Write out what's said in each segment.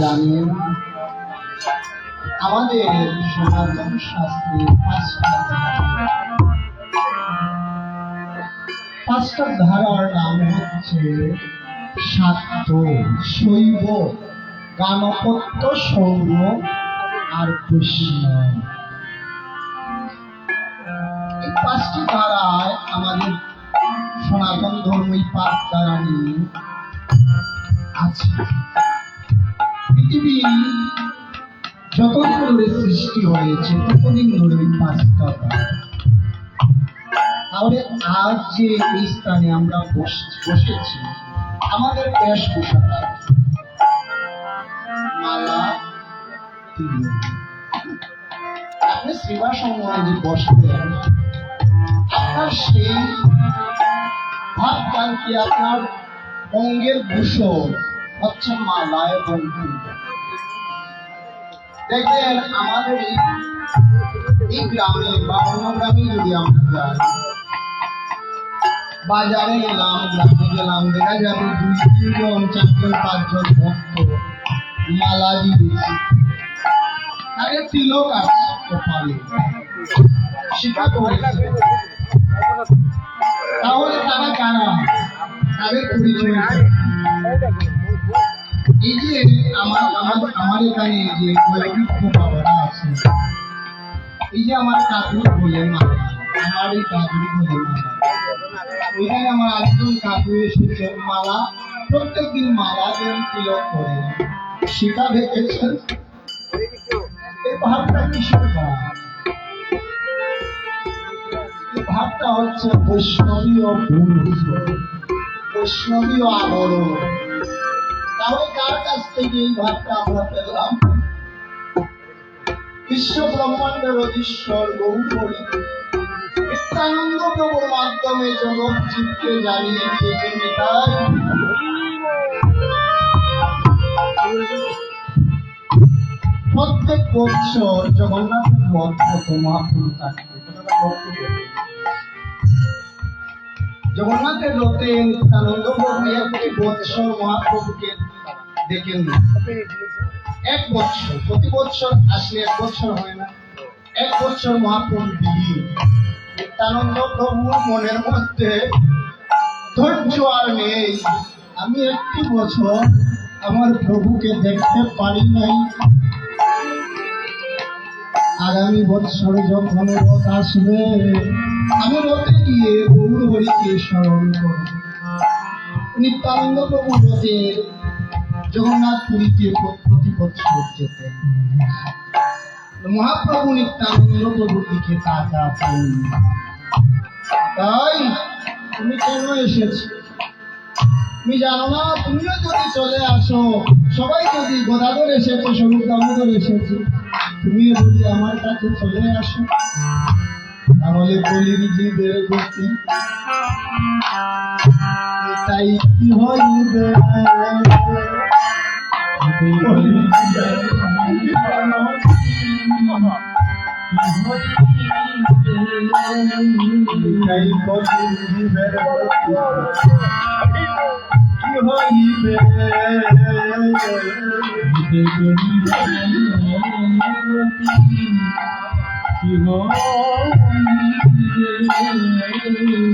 জানেন আমাদের সনাতন শাস্ত্রে পাঁচটা ধারার নাম হচ্ছে শাক্ত, শৈব, গানপত্য, সৌর আর বৈষ্ণব। এই পাঁচটি ধারায় আমাদের সনাতন ধর্ম এই পাঁচ ধারা নিয়ে আছে। পৃথিবী যতদিন ধরে সৃষ্টি হয়েছে ততদিন ধরে ওই পাঁচটা ধারা। তাহলে আজ যে এই স্থানে আমরা বসেছি, আমাদের বেশভূষাটা মালা, তিলক। আপনি সেবাসঙ্গনে যে বসবেন, আপনার সেই ভাবটান কি আপনার অঙ্গের ভূষণ হচ্ছে মালা এবং তিলক। দেখবেন আমাদের এই গ্রামে বা অন্য গ্রামে যদি আমরা যাই, বাজারে গেলাম, গ্রামে গেলাম, দেখা যাবে 2-3 জন 4 জন 5 জন ভক্ত মালা দিয়েছে, তাদের তিলক আছে কপালে, সেটা করেছে। তাহলে তারা কারা? তাদের পরিচয় এই যে আমার এখানে যে বয়োবৃদ্ধ বাবারা আছে, এই যে আমার কাকু বলে মালা, আমার এই কাকুরি বলে মালা, ওইখানে আমার আরেকজন কাকু এসেছেন মালা, প্রত্যেকদিন মালা দেন, তিলক করেন, সেটা দেখেছেন। এই ভাবটা কিসের ভাব? এই ভাবটা হচ্ছে বৈষ্ণবীয় পুরুষ, বৈষ্ণবীয় আবরণ। তাহলে কার কাছ থেকে এই ভাবটা আমরা পেলাম? বিশ্ব ব্রহ্মাণ্ডের অধীশ্বর গৌরী নিত্যানন্দ প্রভুর মাধ্যমে জগৎ জীবকে জানিয়ে দিয়েছেন। প্রত্যেক বৎসর জগন্নাথের রথ মহাপ্রভু থাকবে। জগন্নাথের রথে নিত্যানন্দ প্রভু একটি বৎসর মহাপ্রভুকে দেখেন না। 1 বৎসর, প্রতি বৎসর আসলে 1 বৎসর হয় না, 1 বৎসর মহাপ্রভু দিলেন। নিত্যানন্দ প্রভুর মনের মধ্যে ধৈর্য আর নেই, আমি একটি বছর আমার প্রভুকে দেখতে পারি নাই, আগামী বৎসর যখন রথ আসবে আমি রথে গিয়ে গৌর হরিকে স্মরণ করব। নিত্যানন্দ প্রভু রথে জগন্নাথ পুরীতে প্রতি বৎসর যেতেন। মহাপ্রভু নিত্যানন্দ প্রভুর দিকে তাকাতেন, তাই তুমি কেন এসেছ? তুমি জানো না? তুমিও যদি চলে আসো, সবাই যদি গদাধর এসেছে, স্বরূপ দামোদর এসেছে, তুমিও যদি আমার কাছে চলে আসো, তাহলে বলির জীবের গতি তাই কি হইবে? তুমি আমার কাছে কি হইবে?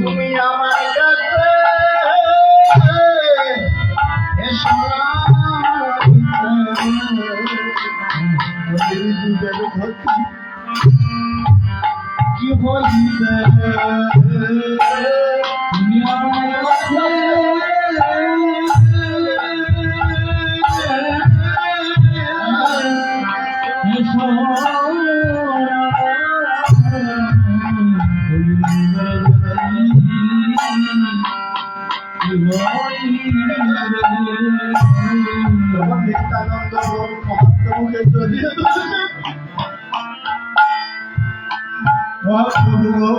তুমি আমার কাছে নিত্যানন্দ মহাপ্রভুকে জড়িয়ে ধরে মহাপ্রভু গো,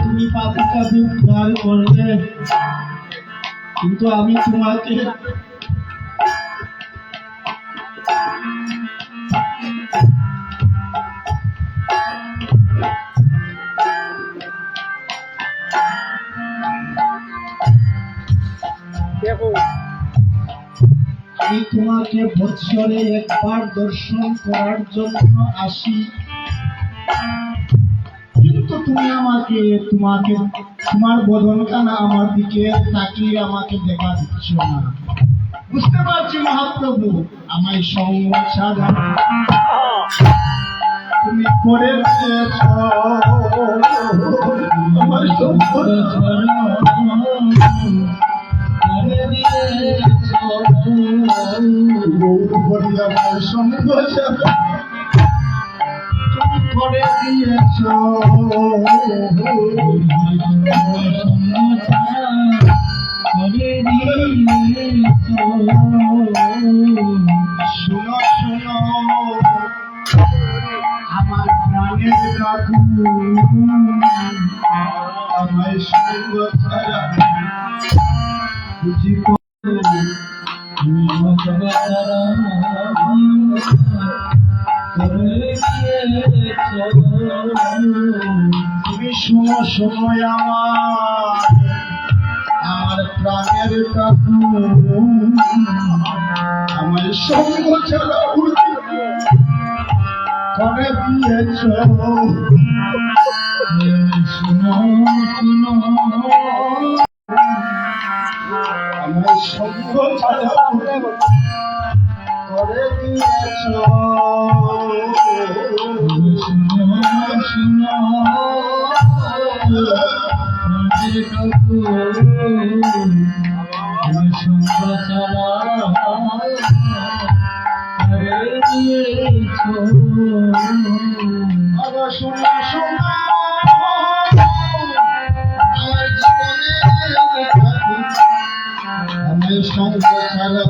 তুমি পাপিটাকে উদ্ধার করলে, কিন্তু আমি তোমাকে বৎসরে একবার দর্শন করার জন্য আসি, কিন্তু তুমি আমাকে তোমার বদনখানা আমার দিকে তাকিয়ে আমাকে দেখা দিচ্ছ না। বুঝতে পারছি মহাপ্রভু, আমায় সঙ্গ ছাড়া তুমি করে দিয়েছ, আমার সঙ্গ ছাড়া আমার সঙ্গ ছাড়া করে দিয়েছ, শুনো শুনো আমার প্রাণের কাকু, আমার সঙ্গ ছাড়া বুঝি তুমি শোনো সময় আমার প্রাণের কাকু, আমার সঙ্গ ছাড়া করে দিয়েছ, শুনো শুনো আমার সঙ্গ ছাড়া করে দিয়েছ, আমার সঙ্গ ছাড়া